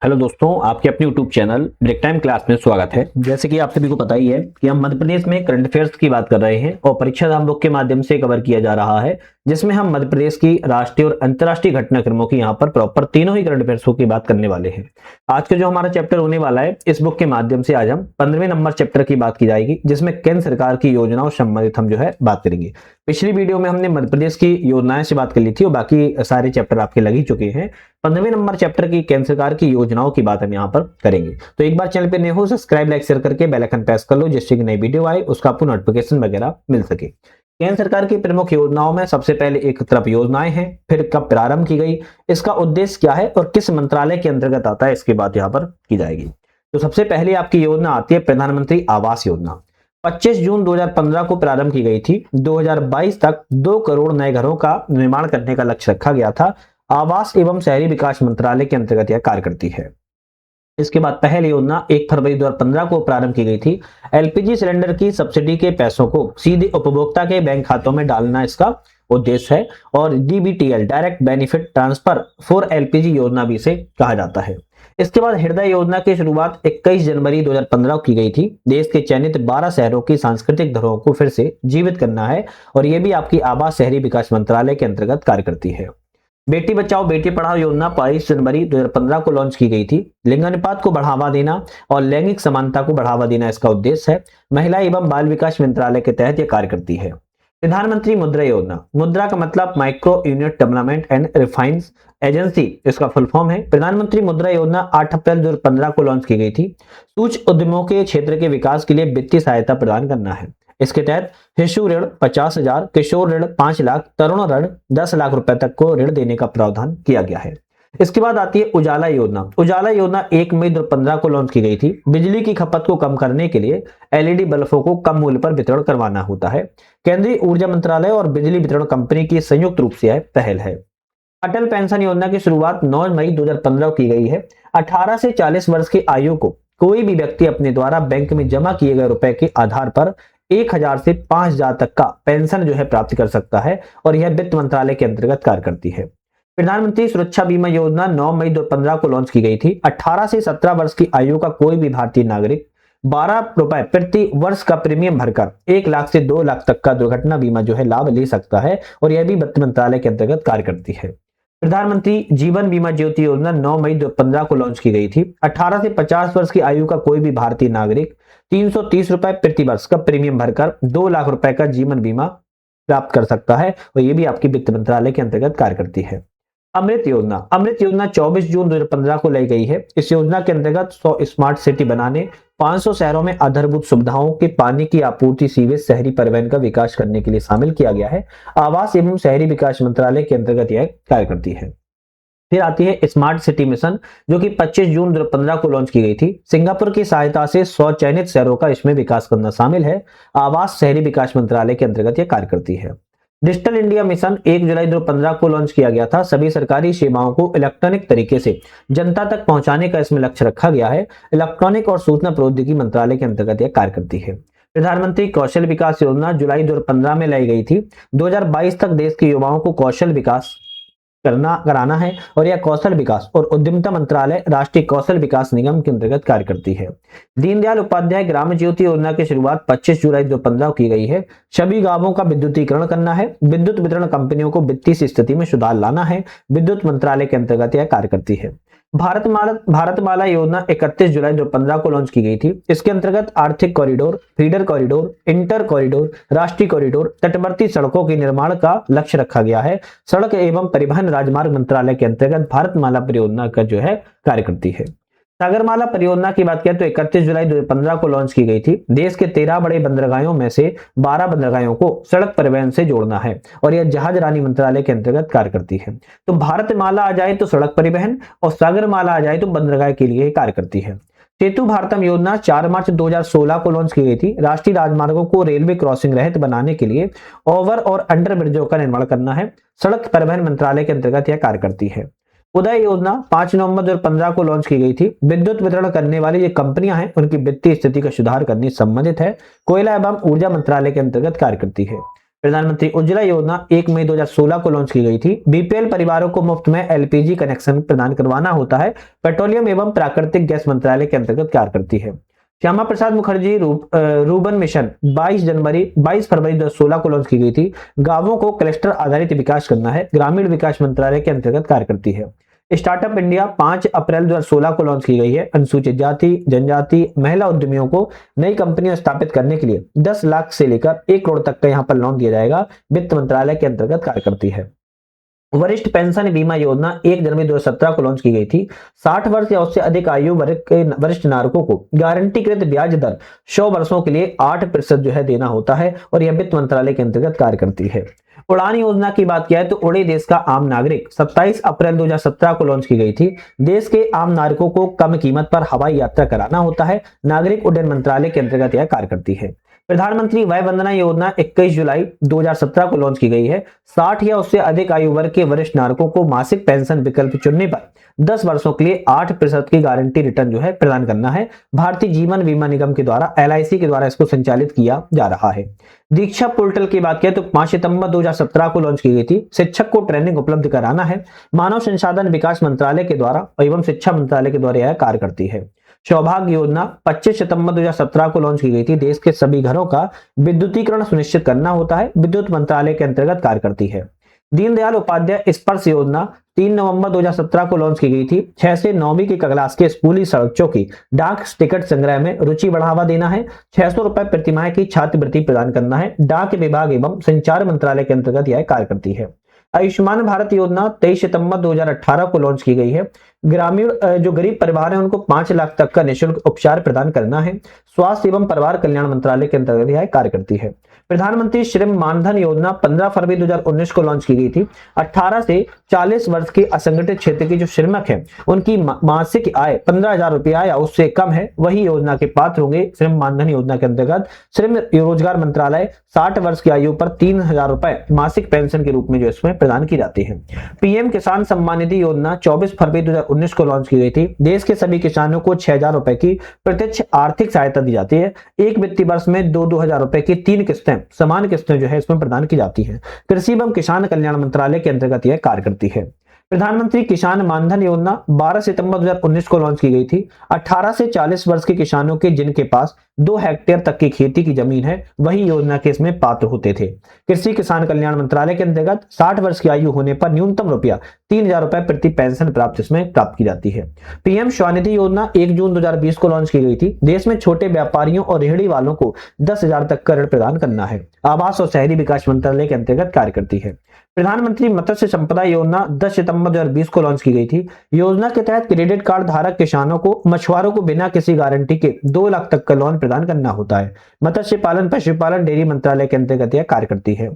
Hello दोस्तों, आपके अपने YouTube channel break time class में स्वागत है। जैसे कि आप सभी को पता ही है कि हम मध्य प्रदेश में करंट अफेयर्स की बात कर रहे हैं और परीक्षा धाम बुक के माध्यम से कवर किया जा रहा है, जिसमें हम मध्य प्रदेश की राष्ट्रीय और अंतर्राष्ट्रीय घटनाक्रमों की यहाँ पर प्रॉपर तीनों ही करंट अफेयर्स की बात करने वाले हैं। आज का जो हमारा चैप्टर होने वाला है, इस बुक के माध्यम से आज हम 15वें नंबर चैप्टर की बात की जाएगी, जिसमें केंद्र सरकार की योजनाओं से संबंधित हम जो है बात करेंगे। पिछली वीडियो में हमने मध्य प्रदेश की योजनाएं से बात कर ली थी और बाकी सारे चैप्टर आपके लग ही चुके हैं। 15वें नंबर चैप्टर की केंद्र सरकार की योजनाओं की बात हम यहाँ पर करेंगे। तो एक बार चैनल पे नए हो, सब्सक्राइब लाइक शेयर करके बेल आइकन प्रेस कर लो, जिससे कि नई वीडियो आए उसका आपको नोटिफिकेशन वगैरह मिल सके। केंद्र सरकार की प्रमुख योजनाओं में सबसे पहले एक तरफ योजनाएं हैं, फिर कब प्रारंभ की गई, इसका उद्देश्य क्या है और किस मंत्रालय के अंतर्गत आता है, इसकी बात यहाँ पर की जाएगी। तो सबसे पहले आपकी योजना आती है प्रधानमंत्री आवास योजना। 25 जून 2015 को प्रारंभ की गई थी। 2022 तक 2 करोड़ नए घरों का निर्माण करने का लक्ष्य रखा गया था। आवास एवं शहरी विकास मंत्रालय के अंतर्गत यह कार्य करती है। इसके बाद पहली योजना 1 फरवरी 2015 को प्रारंभ की गई थी। एलपीजी सिलेंडर की सब्सिडी के पैसों को सीधे उपभोक्ता के बैंक खातों में डालना इसका उद्देश्य है और DBTL direct benefit transfer for LPG योजना भी इसे कहा जाता है। इसके बाद हृदय योजना की शुरुआत 21 जनवरी 2015 की गई थी। देश के चयनित 12 शहरों की सांस्कृतिक धरोहर को फिर से जीवित करना है और यह भी आपकी आवास शहरी विकास मंत्रालय के अंतर्गत कार्य करती है। बेटी बचाओ बेटी पढ़ाओ योजना 22 जनवरी 2015 को लॉन्च की गई थी। लिंगानुपात को बढ़ावा देना और लैंगिक समानता को बढ़ावा देना इसका उद्देश्य है। महिला एवं बाल विकास मंत्रालय के तहत यह कार्य करती है। प्रधानमंत्री मुद्रा योजना, मुद्रा का मतलब micro unit development and refinance agency, इसका फुल फॉर्म है। प्रधानमंत्री मुद्रा योजना 8 अप्रैल 2015 को लॉन्च की गई थी। सूक्ष्म उद्यमों के क्षेत्र के विकास के लिए वित्तीय सहायता प्रदान करना है। इसके तहत शिशु ऋण 50,000, किशोर ऋण 5 लाख, तरुण ऋण 10 लाख रुपए तक को ऋण देने का प्रावधान किया गया है। इसके बाद आती है उजाला योजना। उजाला योजना 1 मई 2015 को लॉन्च की गई थी। बिजली की खपत को कम करने के लिए एलईडी बल्बों को कम मूल्य पर वितरण करवाना होता है। केंद्रीय ऊर्जा मंत्रालय और बिजली वितरण कंपनी की संयुक्त रूप से यह पहल है। अटल पेंशन योजना की शुरुआत 9 मई 2015 की गई है। 18 से 40 वर्ष की आयु को कोई भी व्यक्ति अपने द्वारा बैंक में जमा किए गए रुपए के आधार पर 1000 से 5000 तक का पेंशन जो है प्राप्त कर सकता है और यह वित्त मंत्रालय के अंतर्गत कार्य करती है। प्रधानमंत्री सुरक्षा बीमा योजना 9 मई 2015 को लॉन्च की गई थी। 18 से 17 वर्ष की आयु का कोई भी भारतीय नागरिक 12 रुपए प्रति वर्ष का प्रीमियम भरकर 1 लाख से 2 लाख तक का दुर्घटना बीमा जो है लाभ ले सकता है और यह भी वित्त मंत्रालय के अंतर्गत कार्य करती है। प्रधानमंत्री जीवन बीमा ज्योति योजना 9 मई 2015 को लॉन्च की गई थी। 18 से 50 वर्ष की आयु का कोई भी भारतीय नागरिक 330 रुपए प्रति वर्ष का प्रीमियम भरकर 2 लाख रुपए का जीवन बीमा प्राप्त कर सकता है और यह भी आपकी वित्त मंत्रालय के अंतर्गत कार्य करती है। अमृत योजना 24 जून 2015 को लाई गई है। इस योजना के अंतर्गत 100 स्मार्ट सिटी बनाने, 500 शहरों में आधारभूत सुविधाओं के पानी की आपूर्ति, सीवेज, शहरी परिवहन का विकास करने के लिए शामिल किया गया है। आवास एवं शहरी विकास मंत्रालय के अंतर्गत यह कार्य करती है। फिर आती है स्मार्ट सिटी मिशन, जो कि 25 जून 2015 को लॉन्च की गई थी। सिंगापुर की सहायता से 100 चयनित शहरों का इसमें विकास करना शामिल है। आवास शहरी विकास मंत्रालय के अंतर्गत यह कार्य करती है। डिजिटल इंडिया मिशन 1 जुलाई 2015 को लॉन्च किया गया था। सभी सरकारी सेवाओं को इलेक्ट्रॉनिक तरीके से जनता तक पहुंचाने का इसमें लक्ष्य रखा गया है। इलेक्ट्रॉनिक और सूचना प्रौद्योगिकी मंत्रालय के अंतर्गत यह कार्य करती है। प्रधानमंत्री कौशल विकास योजना जुलाई 2015 में लाई गई थी। 2022 तक देश के युवाओं को कौशल विकास कराना है और यह कौशल विकास और उद्यमिता मंत्रालय राष्ट्रीय कौशल विकास निगम के अंतर्गत कार्य करती है। दीनदयाल उपाध्याय ग्राम ज्योति योजना की शुरुआत 25 जुलाई 2015 की गई है। सभी गांवों का विद्युतीकरण करना है। विद्युत वितरण कंपनियों को वित्तीय स्थिति में सुधार लाना है। विद्युत मंत्रालय के अंतर्गत यह कार्य करती है। भारतमाला योजना 31 जुलाई 2015 को लॉन्च की गई थी। इसके अंतर्गत आर्थिक corridor, feeder corridor, inter corridor, राष्ट्रीय कॉरिडोर, तटवर्ती सड़कों के निर्माण का लक्ष्य रखा गया है। सड़क एवं परिवहन राजमार्ग मंत्रालय के अंतर्गत भारतमाला परियोजना का जो है कार्य करती है। सागरमाला परियोजना की बात करें तो 31 जुलाई 2015 को लॉन्च की गई थी। देश के 13 बड़े बंदरगाहों में से 12 बंदरगाहों को सड़क परिवहन से जोड़ना है और यह जहाज रानी मंत्रालय के अंतर्गत कार्य करती है। तो भारतमाला आ जाए तो सड़क परिवहन और सागरमाला आ जाए तो बंदरगाह के लिए कार्य करती है। सेतु भारतम योजना 4 मार्च 2016 को लॉन्च की गई थी। राष्ट्रीय राजमार्गों को रेलवे क्रॉसिंग रहित बनाने के लिए ओवर और अंडर ब्रिजों का निर्माण करना है। सड़क परिवहन मंत्रालय के अंतर्गत यह कार्य करती है। उदय योजना 5 नवंबर 2015 को लॉन्च की गई थी। विद्युत वितरण करने वाली जो कंपनियां हैं उनकी वित्तीय स्थिति का सुधार करने से संबंधित है। कोयला एवं ऊर्जा मंत्रालय के अंतर्गत कार्य करती है। प्रधानमंत्री उज्ज्वला योजना 1 मई 2016 को लॉन्च की गई थी। बीपीएल परिवारों को मुफ्त में एलपीजी कनेक्शन प्रदान करवाना होता है। पेट्रोलियम एवं प्राकृतिक गैस मंत्रालय के अंतर्गत कार्य करती है। श्यामा प्रसाद मुखर्जी रूबन मिशन 22 फरवरी 2016 को लॉन्च की गई थी। गांवों को क्लस्टर आधारित विकास करना है। ग्रामीण विकास मंत्रालय के अंतर्गत कार्य करती है। स्टार्टअप इंडिया 5 अप्रैल 2016 को लॉन्च की गई है। अनुसूचित जाति, जनजाति, महिला उद्यमियों को नई कंपनियां स्थापित करने के लिए 10 लाख से लेकर 1 करोड़ तक का यहां पर लोन दिया जाएगा। वित्त मंत्रालय के अंतर्गत कार्य करती है। वरिष्ठ पेंशन बीमा योजना 1 जनवरी 2017 को लॉन्च की गई थी। 60 वर्ष या उससे अधिक आयु वर्ग के वरिष्ठ नागरिकों को गारंटीकृत ब्याज दर 100 वर्षों के लिए 8% जो है देना होता है और यह वित्त मंत्रालय के अंतर्गत कार्य करती है। उड़ान योजना की बात किया है तो उड़े देश का आम नागरिक 27 अप्रैल 2017 को लॉन्च की गई थी। देश के आम नागरिकों को कम कीमत पर हवाई यात्रा कराना होता है। नागरिक उड्डयन मंत्रालय के अंतर्गत यह कार्य करती है। प्रधानमंत्री वय वंदना योजना 21 जुलाई 2017 को लॉन्च की गई है। 60 या उससे अधिक आयु वर्ग के वरिष्ठ नागरिकों को मासिक पेंशन विकल्प चुनने पर 10 वर्षों के लिए 8% की गारंटी रिटर्न जो है प्रदान करना है। भारतीय जीवन बीमा निगम के द्वारा LIC के द्वारा इसको संचालित किया जा रहा है। दीक्षा पोर्टल की बात करें तो 5 सितंबर 2017 को लॉन्च की गई थी। शिक्षक को ट्रेनिंग उपलब्ध कराना है। मानव संसाधन विकास मंत्रालय के द्वारा एवं शिक्षा मंत्रालय के द्वारा यह कार्य करती है। सौभाग्य योजना 25 सितंबर 2017 को लॉन्च की गई थी। देश के सभी घरों का विद्युतीकरण सुनिश्चित करना होता है। विद्युत मंत्रालय के अंतर्गत कार्य करती है। दीनदयाल उपाध्याय स्पर्श योजना 3 नवंबर 2017 को लॉन्च की गई थी। 6 से 9वीं की क्लास के स्कूली बच्चों की डाक टिकट संग्रह में रुचि बढ़ावा देना है। 600 रुपए प्रतिमाह की छात्रवृत्ति प्रदान करना है। डाक विभाग एवं संचार मंत्रालय के अंतर्गत यह कार्य करती है। आयुष्मान भारत योजना 23 सितंबर 2018 को लॉन्च की गई है। ग्रामीण जो गरीब परिवार है उनको 5 लाख तक का निःशुल्क उपचार प्रदान करना है। स्वास्थ्य एवं परिवार कल्याण मंत्रालय के अंतर्गत यह कार्य करती है। प्रधानमंत्री श्रम मानधन योजना 15 फरवरी 2019 को लॉन्च की गई थी। 18 से 40 वर्ष के असंगठित क्षेत्र के जो श्रमिक हैं उनकी मासिक आय 15,000 रुपया या उससे कम है वही योजना के पात्र होंगे। श्रम मानधन योजना के अंतर्गत श्रम रोजगार मंत्रालय 60 वर्ष की आयु पर 3,000 रुपए मासिक पेंशन के रूप में जो इसमें प्रदान की जाती है। पीएम किसान सम्मान निधि योजना 24 फरवरी 2019 को लॉन्च की गई थी। देश के सभी किसानों को 6,000 रुपए की प्रत्यक्ष आर्थिक सहायता दी जाती है। एक वित्तीय वर्ष में 2-2 हजार रुपए की 3 किस्तें समान किस्तें जो है इसमें प्रदान की जाती है। कृषि एवं किसान कल्याण मंत्रालय के अंतर्गत यह कार्य करती है। प्रधानमंत्री किसान मानधन योजना 12 सितंबर 2019 को लॉन्च की गई थी। 18 से 40 वर्ष के किसानों के जिनके पास 2 हेक्टेयर तक की खेती की जमीन है वही योजना के इसमें पात्र होते थे। कृषि किसान कल्याण मंत्रालय के अंतर्गत 60 वर्ष की आयु होने पर न्यूनतम रुपया 3,000 रुपए प्रति पेंशन प्राप्त की जाती है। पीएम स्वनिधि योजना 1 जून 2020 को लॉन्च की गई थी। देश में छोटे व्यापारियों और रेहड़ी वालों को 10,000 तक का ऋण प्रदान करना है। आवास और शहरी विकास मंत्रालय के अंतर्गत कार्य करती है। प्रधानमंत्री मत्स्य संपदा योजना 10 सितंबर 2020 को लॉन्च की गई थी। योजना के तहत क्रेडिट कार्ड धारक किसानों को मछुआरों को बिना किसी गारंटी के 2 लाख तक का लोन प्रदान करना होता है। मत्स्य पालन पशुपालन डेयरी मंत्रालय के अंतर्गत यह कार्य करती है।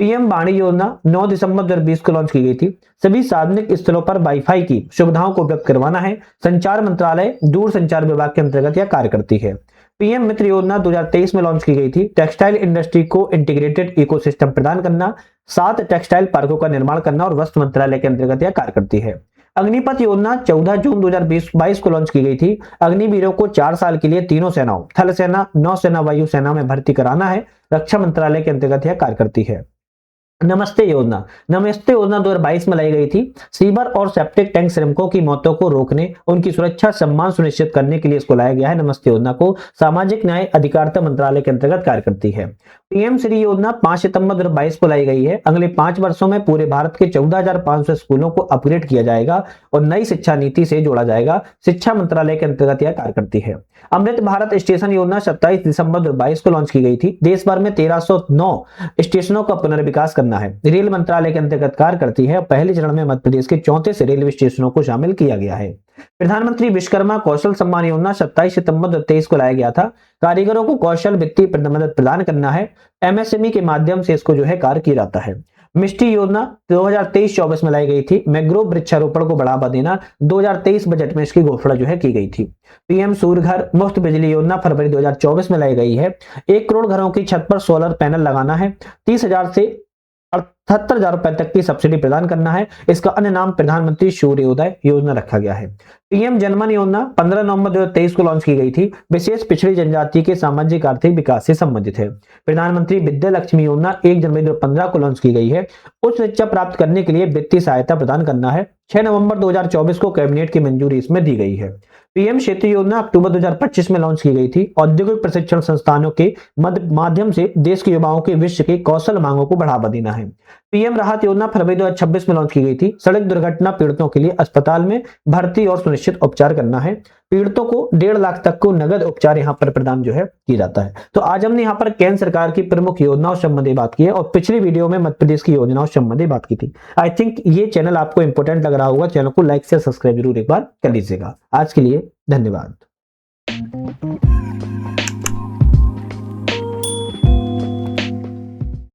पीएम वाणी योजना 9 दिसंबर 2020 को लॉन्च की गई थी। सभी सार्वजनिक स्थलों पर वाईफाई की सुविधाओं को उपलब्ध करवाना है। संचार मंत्रालय दूरसंचार विभाग के अंतर्गत यह कार्य करती है। पीएम मित्र योजना 2023 में लॉन्च की गई थी। टेक्सटाइल इंडस्ट्री को इंटीग्रेटेड इकोसिस्टम प्रदान करना, 7 टेक्सटाइल पार्कों का निर्माण करना और वस्त्र मंत्रालय के अंतर्गत यह कार्य करती है। अग्निपथ योजना 14 जून 2022 को लॉन्च की गई थी। अग्निवीरों को 4 साल के लिए तीनों सेनाओं थल सेना, नौसेना, वायु सेना में भर्ती कराना है। रक्षा मंत्रालय के अंतर्गत यह कार्य करती है। नमस्ते योजना 2022 में लाई गई थी। सीवर और सेप्टिक टैंक श्रमिकों की मौतों को रोकने, उनकी सुरक्षा सम्मान सुनिश्चित करने के लिए इसको लाया गया है। नमस्ते योजना को सामाजिक न्याय अधिकारिता मंत्रालय के अंतर्गत कार्य करती है। पीएम श्री योजना 5 सितंबर 2022 को लाई गई है। अगले 5 वर्षों में पूरे भारत के 14,500 स्कूलों को अपग्रेड किया जाएगा और नई शिक्षा नीति से जोड़ा जाएगा। शिक्षा मंत्रालय के अंतर्गत यह कार्य करती है। अमृत भारत स्टेशन योजना 27 दिसंबर 2022 को लॉन्च की गई थी। देश भर में 1309 स्टेशनों का पुनर्विकास करना है। रेल मंत्रालय के अंतर्गत कार्य करती है। पहले चरण में मध्य प्रदेश के 34 रेलवे स्टेशनों को शामिल किया गया है। प्रधानमंत्री विश्वकर्मा कौशल सम्मान योजना 27 सितंबर 2023 को लाया गया था। कारीगरों को कौशल वित्तीय मदद प्रदान करना है। एमएसएमई के माध्यम से इसको जो है कार्य किया जाता है। मिष्टी योजना 2023-24 में लाई गई थी। मैंग्रोव वृक्षारोपण को बढ़ावा देना 2023 बजट में इसकी घोषणा जो है की गई थी। पीएम सूर्य घर मुफ्त बिजली योजना फरवरी 2024 में लाई गई है। 1 करोड़ घरों की छत पर सोलर पैनल लगाना है। 30,000 से 77,000 रुपए तक की सब्सिडी प्रदान करना है। इसका अन्य नाम प्रधानमंत्री सूर्योदय योजना रखा गया है। पीएम जनमन योजना 15 नवंबर 2023 को लॉन्च की गई थी। विशेष पिछड़ी जनजाति के सामाजिक आर्थिक विकास से संबंधित है। प्रधानमंत्री विद्या लक्ष्मी योजना 1 जनवरी 2015 को लॉन्च की गई है। उच्च शिक्षा प्राप्त करने के लिए वित्तीय सहायता प्रदान करना है। 6 नवंबर 2024 को कैबिनेट की मंजूरी इसमें दी गई है। पीएम क्षेत्रीय योजना अक्टूबर 2025 में लॉन्च की गई थी। औद्योगिक प्रशिक्षण संस्थानों के माध्यम से देश के युवाओं के विश्व की कौशल मांगों को बढ़ावा देना है। पीएम राहत योजना फरवरी 2026 में लॉन्च की गई थी। सड़क दुर्घटना पीड़ितों के लिए अस्पताल में भर्ती और सुनिश्चित उपचार करना है। पीड़ितों को 1.5 लाख तक को नगद उपचार यहाँ पर प्रदान जो है किया जाता है। तो आज हमने यहाँ पर केंद्र सरकार की प्रमुख योजनाओं संबंधी बात की है और पिछली वीडियो में मध्य प्रदेश की योजनाओं संबंधी बात की थी। आई थिंक ये चैनल आपको इंपॉर्टेंट लग रहा होगा। चैनल को लाइक से सब्सक्राइब जरूर एक बार कर लीजिएगा। आज के लिए धन्यवाद।